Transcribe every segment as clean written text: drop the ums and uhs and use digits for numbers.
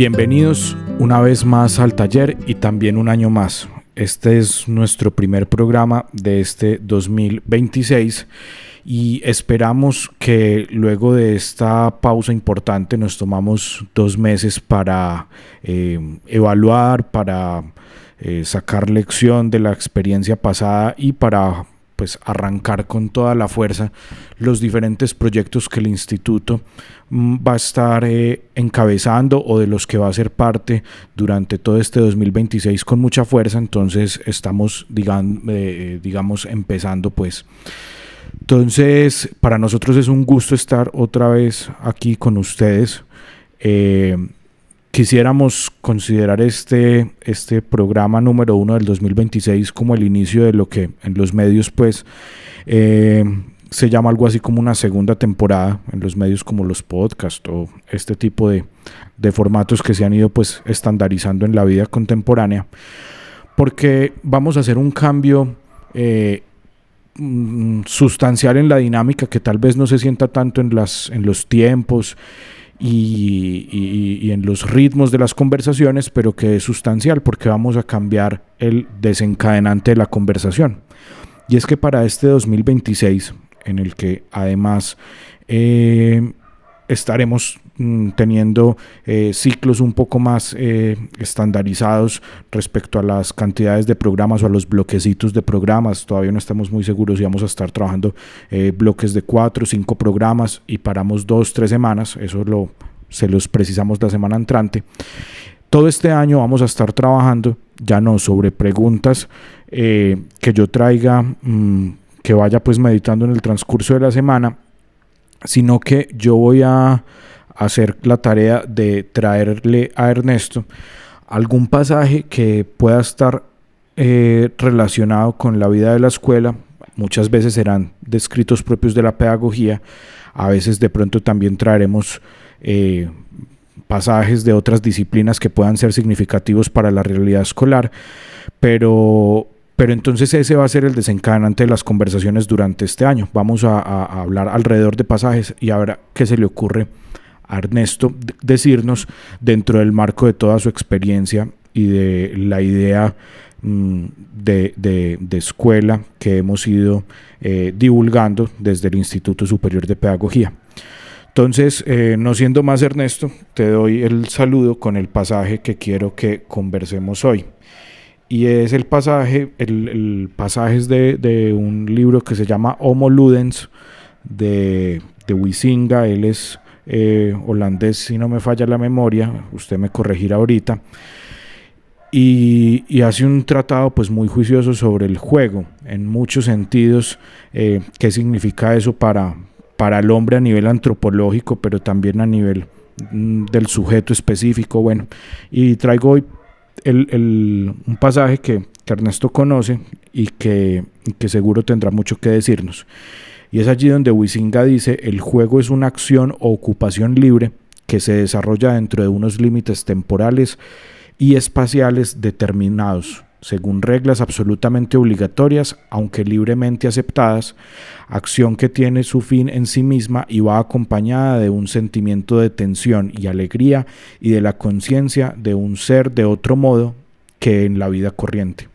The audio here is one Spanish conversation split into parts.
Bienvenidos una vez más al taller y también un año más. Este es nuestro primer programa de este 2026 y esperamos que luego de esta pausa importante nos tomamos 2 meses para evaluar, para sacar lección de la experiencia pasada y para arrancar con toda la fuerza los diferentes proyectos que el instituto va a estar encabezando o de los que va a ser parte durante todo este 2026 con mucha fuerza. Entonces estamos digamos empezando pues. Entonces para nosotros es un gusto estar otra vez aquí con ustedes. Quisiéramos considerar este programa número 1 del 2026 como el inicio de lo que en los medios se llama algo así como una segunda temporada, en los medios como los podcasts o este tipo de formatos que se han ido estandarizando en la vida contemporánea, porque vamos a hacer un cambio sustancial en la dinámica que tal vez no se sienta tanto en los tiempos y en los ritmos de las conversaciones, pero que es sustancial porque vamos a cambiar el desencadenante de la conversación. Y es que para este 2026, en el que además estaremos teniendo ciclos un poco más estandarizados respecto a las cantidades de programas o a los bloquecitos de programas. Todavía no estamos muy seguros si vamos a estar trabajando bloques de 4 o 5 programas y paramos 2-3 semanas. Eso se los precisamos la semana entrante. Todo este año vamos a estar trabajando ya no sobre preguntas que yo traiga, que vaya meditando en el transcurso de la semana, sino que yo voy a hacer la tarea de traerle a Ernesto algún pasaje que pueda estar relacionado con la vida de la escuela. Muchas veces serán de escritos propios de la pedagogía, a veces de pronto también traeremos pasajes de otras disciplinas que puedan ser significativos para la realidad escolar, pero entonces ese va a ser el desencadenante de las conversaciones durante este año. Vamos a hablar alrededor de pasajes y ahora qué se le ocurre a Ernesto decirnos dentro del marco de toda su experiencia y de la idea de escuela que hemos ido divulgando desde el Instituto Superior de Pedagogía. Entonces, no siendo más, Ernesto, te doy el saludo con el pasaje que quiero que conversemos hoy. Y es el pasaje es de un libro que se llama Homo Ludens de Huizinga. Él es holandés, si no me falla la memoria, usted me corregirá ahorita, y hace un tratado muy juicioso sobre el juego, en muchos sentidos, qué significa eso para el hombre a nivel antropológico, pero también a nivel del sujeto específico. Bueno, y traigo hoy un pasaje que Ernesto conoce y que seguro tendrá mucho que decirnos. Y es allí donde Huizinga dice: el juego es una acción o ocupación libre que se desarrolla dentro de unos límites temporales y espaciales determinados, según reglas absolutamente obligatorias, aunque libremente aceptadas, acción que tiene su fin en sí misma y va acompañada de un sentimiento de tensión y alegría y de la conciencia de un ser de otro modo que en la vida corriente.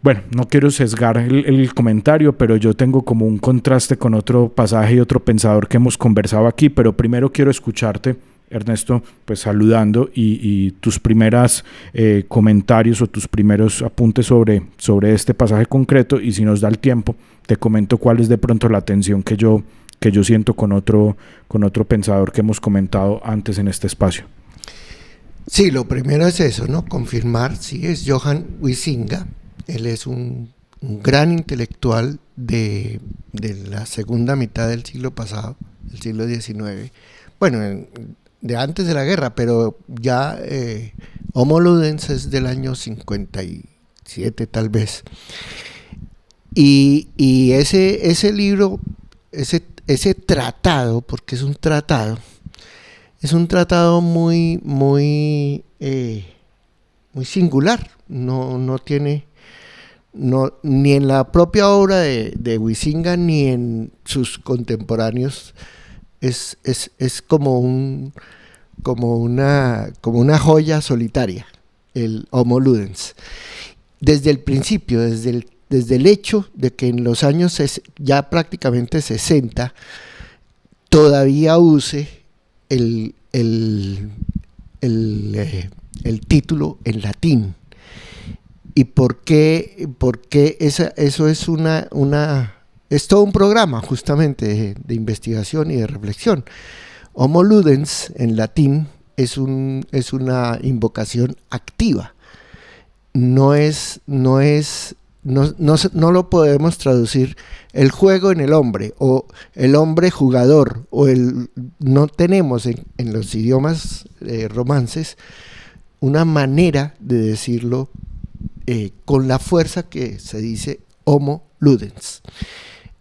Bueno, no quiero sesgar el comentario, pero yo tengo como un contraste con otro pasaje y otro pensador que hemos conversado aquí, pero primero quiero escucharte, Ernesto, saludando y tus primeras comentarios o tus primeros apuntes sobre este pasaje concreto, y si nos da el tiempo te comento cuál es de pronto la tensión que yo siento con otro pensador que hemos comentado antes en este espacio. Sí, lo primero es eso, ¿no? Confirmar, sí, es Johan Huizinga. Él es un gran intelectual de la segunda mitad del siglo pasado, del siglo XIX. Bueno, de antes de la guerra, pero ya Homo Ludens es del año 57 tal vez. Y ese libro, ese tratado, porque es un tratado muy singular. No tiene, ni en la propia obra de Huizinga ni en sus contemporáneos es como como una joya solitaria, el Homo ludens. Desde el principio, desde el hecho de que en los años ya prácticamente 60 todavía use el título en latín. ¿Y por qué eso es es todo un programa justamente de investigación y de reflexión? Homo ludens en latín es una invocación activa. No lo podemos traducir el juego en el hombre o el hombre jugador no tenemos en los idiomas romances una manera de decirlo con la fuerza que se dice Homo ludens.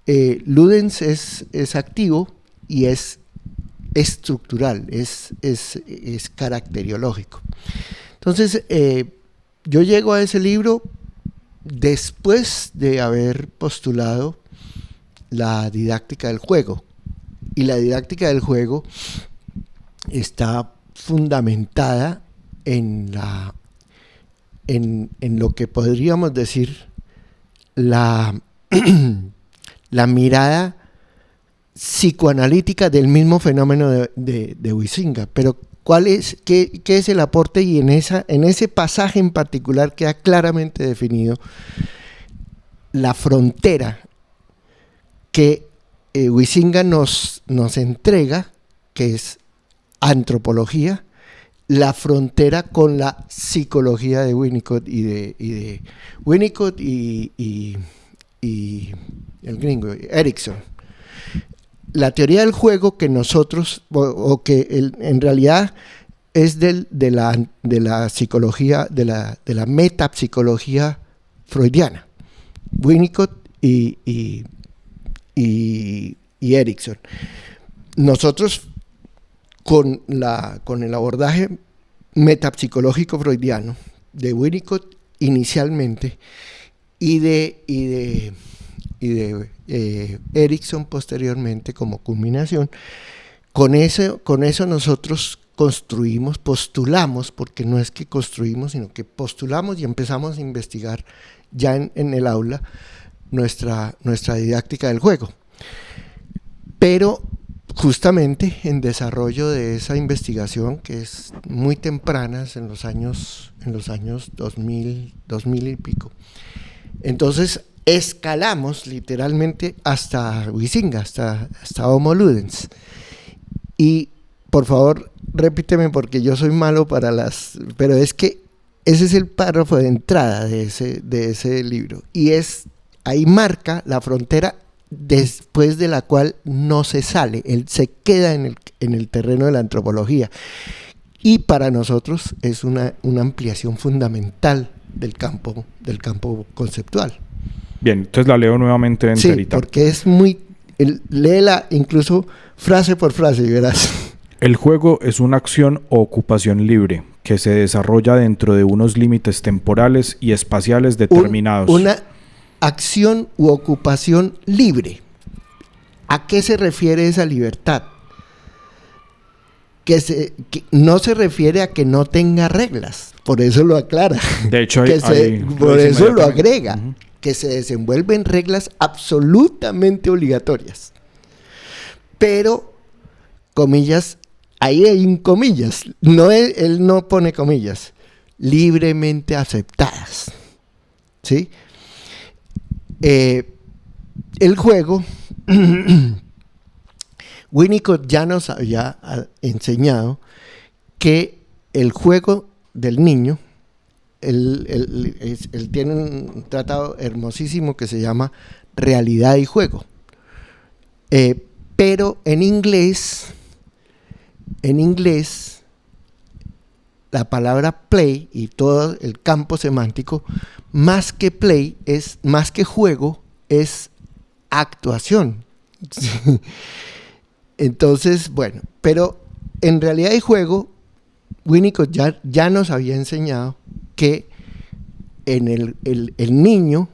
Ludens es activo y es estructural, es caracteriológico. Entonces, yo llego a ese libro después de haber postulado la didáctica del juego. Y la didáctica del juego está fundamentada en lo que podríamos decir la mirada psicoanalítica del mismo fenómeno de Huizinga. Pero ¿qué es el aporte? Y en ese pasaje en particular queda claramente definido la frontera que Huizinga nos entrega, que es antropología, la frontera con la psicología de Winnicott y Winnicott y el gringo, Erikson. La teoría del juego que nosotros, en realidad es de la psicología, de la metapsicología freudiana, Winnicott y Erikson. Nosotros con el abordaje metapsicológico freudiano de Winnicott inicialmente y de Erikson posteriormente como culminación, con eso nosotros postulamos, porque no es que construimos, sino que postulamos y empezamos a investigar ya en el aula nuestra didáctica del juego. Pero justamente en desarrollo de esa investigación, que es muy temprana, en los años 2000 y pico, entonces escalamos literalmente hasta Huizinga, hasta Homo ludens. Y por favor, repíteme porque yo soy malo para pero es que ese es el párrafo de entrada de ese libro. Y ahí marca la frontera después de la cual no se sale, él se queda en el terreno de la antropología. Y para nosotros es una ampliación fundamental del campo conceptual. Bien, entonces la leo nuevamente enterita. Sí, porque es léela incluso frase por frase y verás. El juego es una acción o ocupación libre que se desarrolla dentro de unos límites temporales y espaciales determinados. Una acción u ocupación libre. ¿A qué se refiere esa libertad? Que no se refiere a que no tenga reglas, por eso lo aclara. De hecho, por eso lo agrega, que se desenvuelven reglas absolutamente obligatorias. Pero, comillas, ahí hay un comillas, él no pone comillas, libremente aceptadas. ¿Sí? El juego, Winnicott ya nos había enseñado que el juego del niño, él tiene un tratado hermosísimo que se llama Realidad y Juego. Pero en inglés, la palabra play y todo el campo semántico, más que play, más que juego, es actuación. Entonces, bueno, pero en realidad y juego, Winnicott ya nos había enseñado que el niño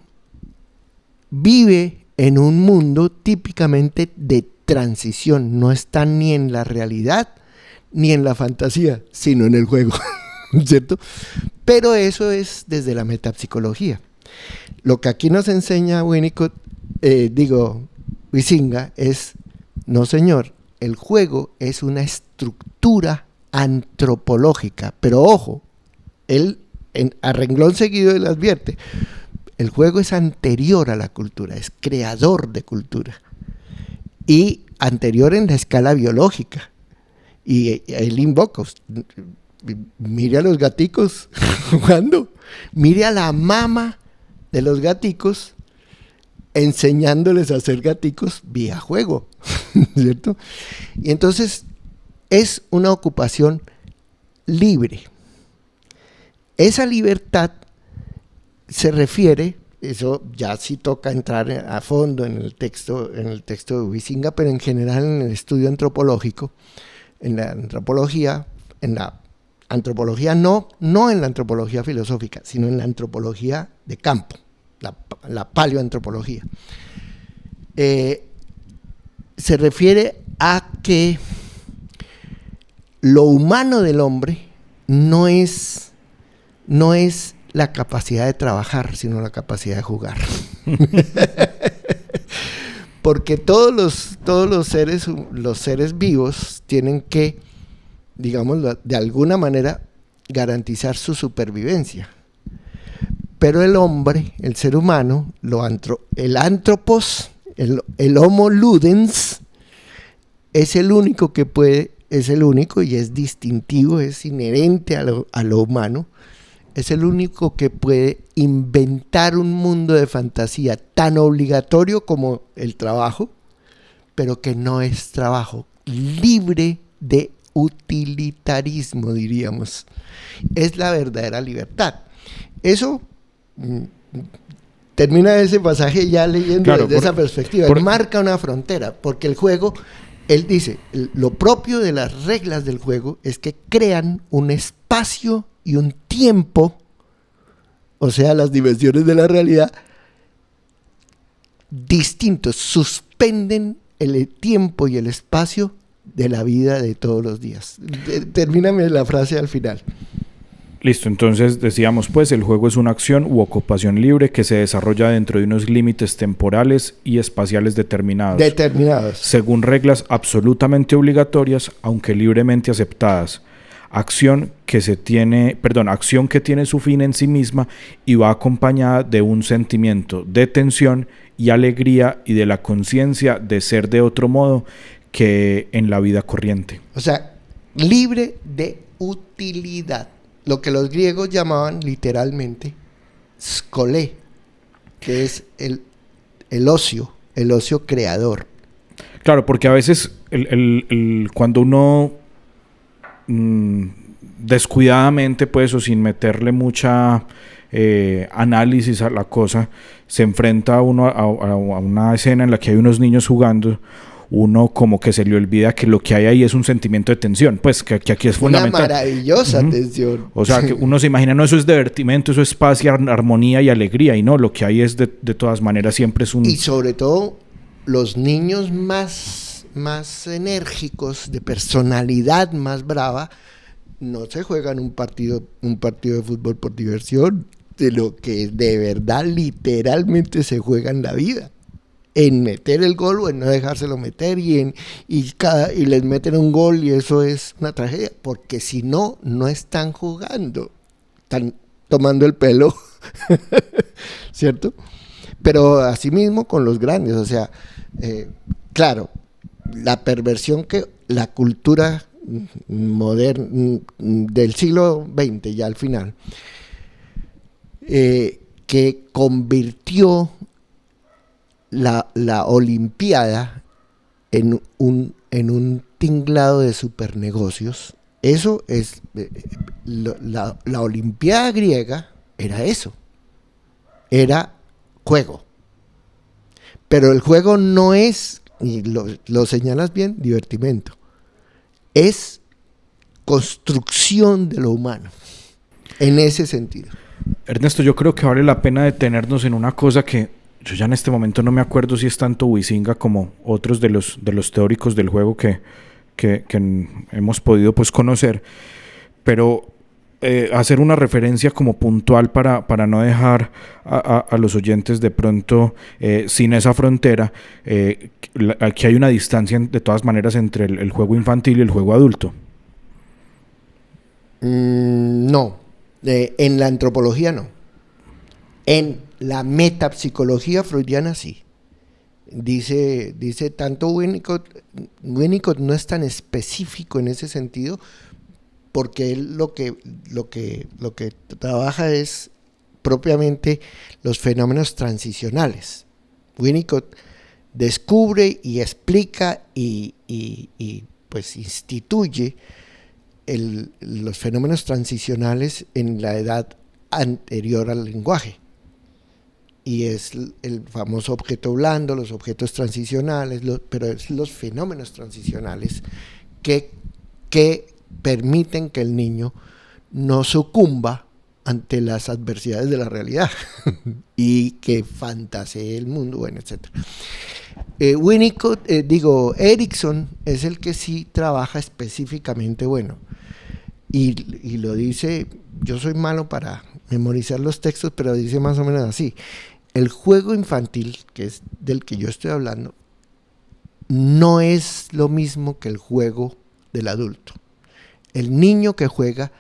vive en un mundo típicamente de transición, no está ni en la realidad ni en la fantasía, sino en el juego, ¿cierto? Pero eso es desde la metapsicología. Lo que aquí nos enseña Huizinga es, no señor, el juego es una estructura antropológica, pero ojo, él a renglón seguido él advierte, el juego es anterior a la cultura, es creador de cultura y anterior en la escala biológica. Y él invoca, mire a los gaticos jugando, mire a la mama de los gaticos enseñándoles a hacer gaticos vía juego, ¿cierto? Y entonces es una ocupación libre. Esa libertad se refiere, eso ya sí toca entrar a fondo en el texto de Huizinga, pero en general en el estudio antropológico, en la antropología no en la antropología filosófica, sino en la antropología de campo, la paleoantropología. Se refiere a que lo humano del hombre no es la capacidad de trabajar, sino la capacidad de jugar. Porque todos los seres vivos tienen que, digamos, de alguna manera garantizar su supervivencia. Pero el hombre, el ser humano, el antropos, el homo ludens, es el único y es distintivo, es inherente a lo humano. Es el único que puede inventar un mundo de fantasía tan obligatorio como el trabajo, pero que no es trabajo, libre de utilitarismo, diríamos. Es la verdadera libertad. Eso termina ese pasaje ya leyendo desde esa perspectiva. Él marca una frontera, porque el juego, él dice, lo propio de las reglas del juego es que crean un espacio y un tiempo, o sea, las dimensiones de la realidad, distintos, suspenden el tiempo y el espacio de la vida de todos los días. Termíname la frase al final. Listo, entonces decíamos pues el juego es una acción u ocupación libre que se desarrolla dentro de unos límites temporales y espaciales determinados. Según reglas absolutamente obligatorias, aunque libremente aceptadas. Acción que tiene su fin en sí misma y va acompañada de un sentimiento de tensión y alegría y de la conciencia de ser de otro modo que en la vida corriente. O sea, libre de utilidad. Lo que los griegos llamaban literalmente skolé, que es el ocio creador. Claro, porque a veces cuando uno descuidadamente, pues, o sin meterle mucha análisis a la cosa, se enfrenta uno a una escena en la que hay unos niños jugando, uno como que se le olvida que lo que hay ahí es un sentimiento de tensión, pues que aquí es fundamental. Una maravillosa tensión. O sea, que uno se imagina, no, eso es divertimento, eso es paz y armonía y alegría, y no, lo que hay es de todas maneras siempre es un... Y sobre todo, los niños más enérgicos, de personalidad más brava, no se juegan un partido de fútbol por diversión, de lo que de verdad literalmente se juega en la vida, en meter el gol o en no dejárselo meter, y les meten un gol y eso es una tragedia, porque si no están jugando, están tomando el pelo, ¿cierto? Pero asimismo con los grandes, o sea, claro, la perversión que la cultura moderna del siglo XX, ya al final, que convirtió la Olimpiada en un tinglado de supernegocios. Eso es, la Olimpiada griega era eso, era juego. Pero el juego no es, y lo señalas bien, divertimento. Es construcción de lo humano, en ese sentido. Ernesto, yo creo que vale la pena detenernos en una cosa que yo ya en este momento no me acuerdo si es tanto Huizinga como otros de los teóricos del juego que que hemos podido pues conocer, pero hacer una referencia como puntual para no dejar a los oyentes de pronto sin esa frontera. Aquí hay una distancia de todas maneras entre el juego infantil y el juego adulto. No, en la antropología no. En la metapsicología freudiana sí. Dice tanto Winnicott no es tan específico en ese sentido, porque él lo que trabaja es propiamente los fenómenos transicionales. Winnicott descubre y explica y pues instituye los fenómenos transicionales en la edad anterior al lenguaje. Y es el famoso objeto blando, los objetos transicionales, pero es los fenómenos transicionales que permiten que el niño no sucumba ante las adversidades de la realidad y que fantasee el mundo, bueno, etc. Erikson es el que sí trabaja específicamente, bueno, y lo dice, yo soy malo para memorizar los textos, pero dice más o menos así: el juego infantil, que es del que yo estoy hablando, no es lo mismo que el juego del adulto. El niño que juega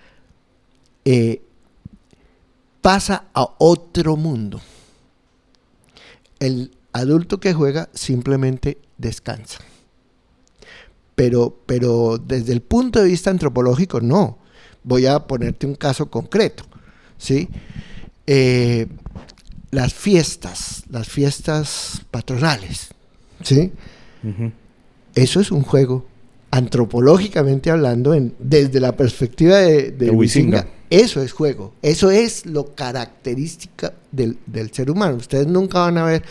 pasa a otro mundo. El adulto que juega simplemente descansa. Pero desde el punto de vista antropológico, no. Voy a ponerte un caso concreto, ¿sí? Las fiestas patronales, ¿sí? Uh-huh. Eso es un juego, antropológicamente hablando, desde la perspectiva de Huizinga. Eso es juego, eso es lo característica del ser humano. Ustedes nunca van a ver,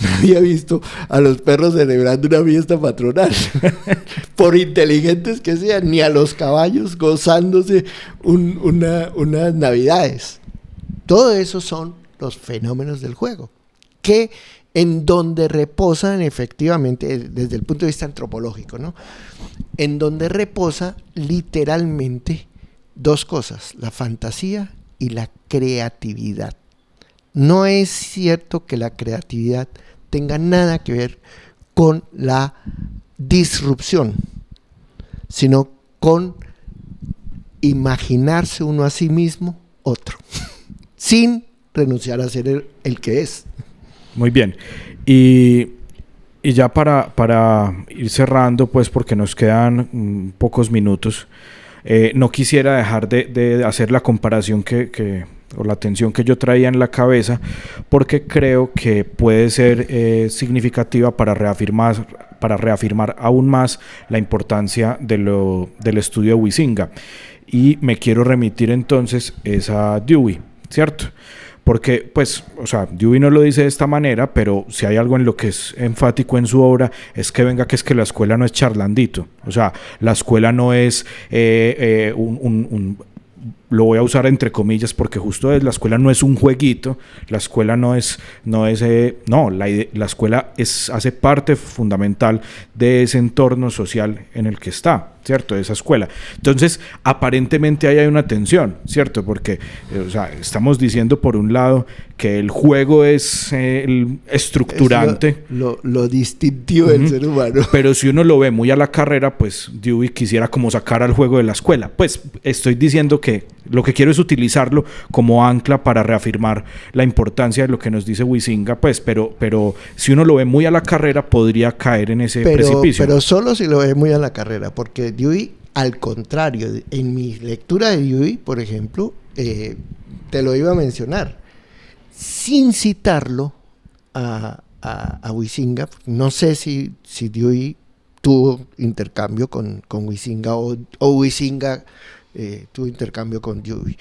no había visto a los perros celebrando una fiesta patronal, por inteligentes que sean, ni a los caballos gozándose unas navidades. Todo eso son los fenómenos del juego, que en donde reposan efectivamente, desde el punto de vista antropológico, ¿no? En donde reposa literalmente dos cosas: la fantasía y la creatividad. No es cierto que la creatividad tenga nada que ver con la disrupción, sino con imaginarse uno a sí mismo otro, sin renunciar a ser el que es. Muy bien. Y ya para ir cerrando, pues porque nos quedan pocos minutos, no quisiera dejar de hacer la comparación o la tensión que yo traía en la cabeza, porque creo que puede ser significativa para reafirmar aún más la importancia del estudio de Huizinga. Y me quiero remitir entonces a Dewey, ¿cierto? Porque, pues, o sea, Dewey no lo dice de esta manera, pero si hay algo en lo que es enfático en su obra, es que la escuela no es charlandito. O sea, la escuela no es lo voy a usar entre comillas porque justo la escuela no es un jueguito, la escuela la escuela hace parte fundamental de ese entorno social en el que está, ¿cierto? De esa escuela. Entonces, aparentemente ahí hay una tensión, ¿cierto? Porque, o sea, estamos diciendo por un lado que el juego es el estructurante. Es lo distintivo del ser humano. Pero si uno lo ve muy a la carrera, pues Dewey quisiera como sacar al juego de la escuela. Pues estoy diciendo que lo que quiero es utilizarlo como ancla para reafirmar la importancia de lo que nos dice Huizinga, pues, pero si uno lo ve muy a la carrera, podría caer en ese precipicio. Pero solo si lo ve muy a la carrera, porque Dewey, al contrario, en mi lectura de Dewey, por ejemplo, te lo iba a mencionar, sin citarlo a Huizinga. No sé si Dewey tuvo intercambio con Huizinga o Huizinga tuvo intercambio con Dewey.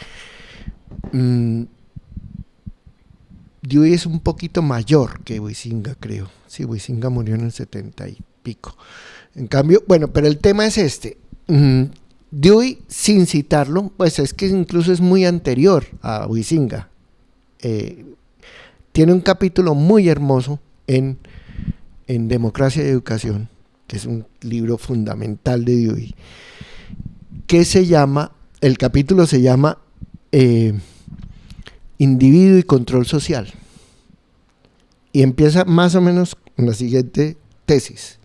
Dewey es un poquito mayor que Huizinga, creo. Sí, Huizinga murió en el 70 y pico. En cambio, bueno, pero el tema es este. Dewey, sin citarlo, pues es que incluso es muy anterior a Huizinga. Tiene un capítulo muy hermoso en Democracia y Educación, que es un libro fundamental de Dewey, que el capítulo se llama Individuo y control social. Y empieza más o menos con la siguiente tesis.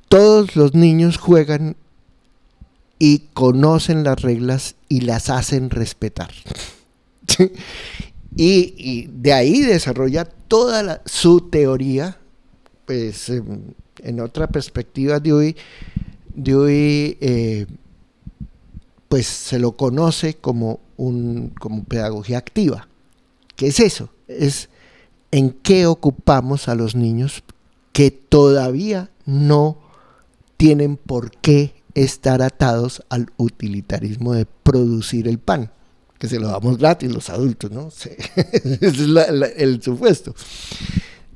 Todos los niños juegan y conocen las reglas y las hacen respetar. y de ahí desarrolla toda su teoría. Pues en otra perspectiva, Dewey pues se lo conoce como pedagogía activa. ¿Qué es eso? Es en qué ocupamos a los niños que todavía no tienen por qué estar atados al utilitarismo de producir el pan, que se lo damos gratis los adultos, ¿no? Sí. Ese es el supuesto.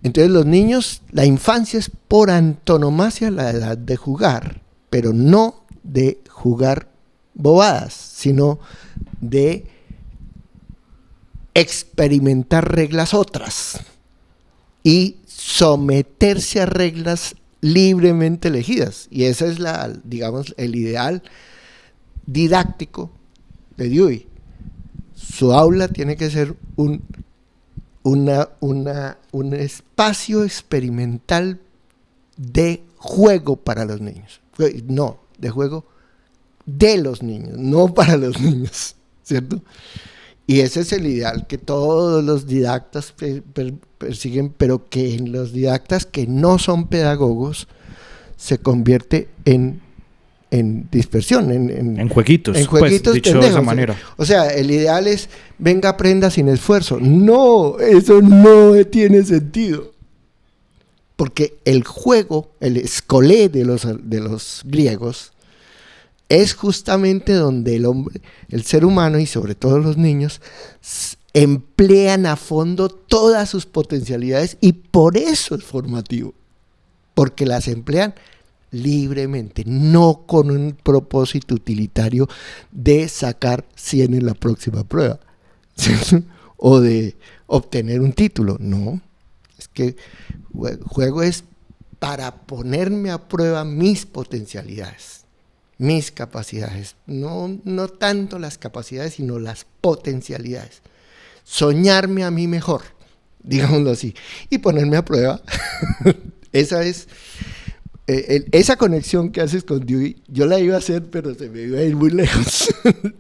Entonces los niños, la infancia es por antonomasia la edad de jugar, pero no de jugar bobadas, sino de experimentar reglas otras y someterse a reglas libremente elegidas. Y ese es digamos, el ideal didáctico de Dewey. Su aula tiene que ser un espacio experimental de juego para los niños. No, de juego de los niños, no para los niños, ¿cierto? Y ese es el ideal que todos los didactas persiguen, pero que en los didactas que no son pedagogos se convierte en dispersión, en jueguitos, pues, dicho de esa manera. O sea, el ideal es, venga, aprenda sin esfuerzo. No, eso no tiene sentido. Porque el juego, el escolé de los griegos, es justamente donde el hombre, el ser humano y sobre todo los niños, emplean a fondo todas sus potencialidades, y por eso es formativo. Porque las emplean libremente, no con un propósito utilitario de sacar 100 en la próxima prueba, ¿cierto? O de obtener un título. No, es que juego es para ponerme a prueba mis potencialidades, mis capacidades, no tanto las capacidades, sino las potencialidades. Soñarme a mí mejor, digámoslo así, y ponerme a prueba. Esa es... esa conexión que haces con Dewey, yo la iba a hacer, pero se me iba a ir muy lejos.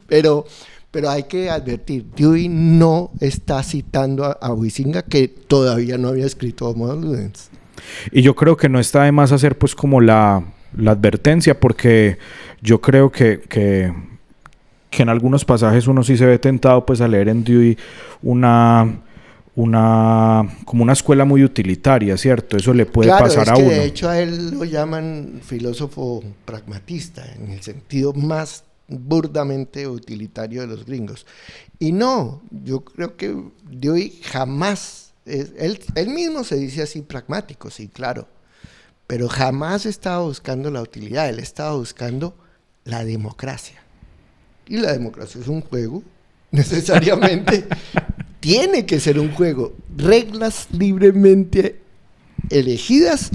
pero hay que advertir, Dewey no está citando a Huizinga, que todavía no había escrito Homo Ludens. Y yo creo que no está de más hacer pues como la advertencia, porque yo creo que en algunos pasajes uno sí se ve tentado pues a leer en Dewey como una escuela muy utilitaria, ¿cierto? Eso le puede pasar a uno. De hecho a él lo llaman filósofo pragmatista, en el sentido más burdamente utilitario de los gringos. Y no, yo creo que Dewey jamás, él mismo se dice así pragmático, sí, claro, pero jamás estaba buscando la utilidad, él estaba buscando la democracia. Y la democracia es un juego, necesariamente. Tiene que ser un juego, reglas libremente elegidas,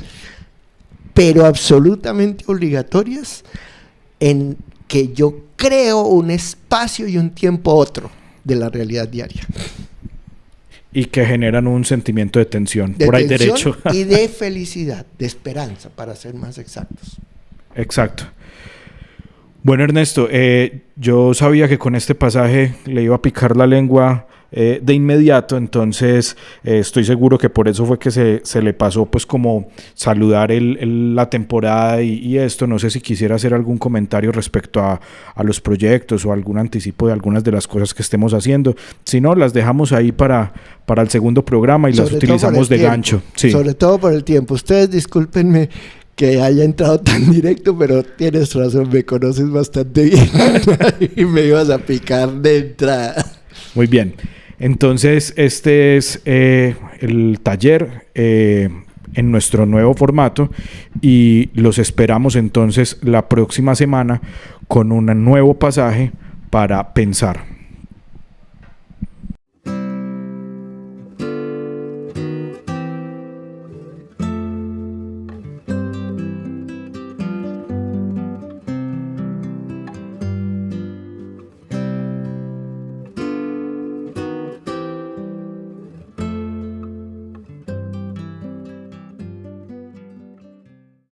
pero absolutamente obligatorias, en que yo creo un espacio y un tiempo otro de la realidad diaria. Y que generan un sentimiento de tensión, por ahí derecho. Y de felicidad, de esperanza, para ser más exactos. Exacto. Bueno, Ernesto, yo sabía que con este pasaje le iba a picar la lengua de inmediato, entonces estoy seguro que por eso fue que se le pasó pues como saludar la temporada y esto. No sé si quisiera hacer algún comentario respecto a los proyectos o algún anticipo de algunas de las cosas que estemos haciendo. Si no, las dejamos ahí para el segundo programa y las utilizamos de gancho. Sí. Sobre todo por el tiempo. Ustedes discúlpenme que haya entrado tan directo, pero tienes razón, me conoces bastante bien y me ibas a picar de entrada. Muy bien. Entonces, este es el taller en nuestro nuevo formato y los esperamos entonces la próxima semana con un nuevo pasaje para pensar.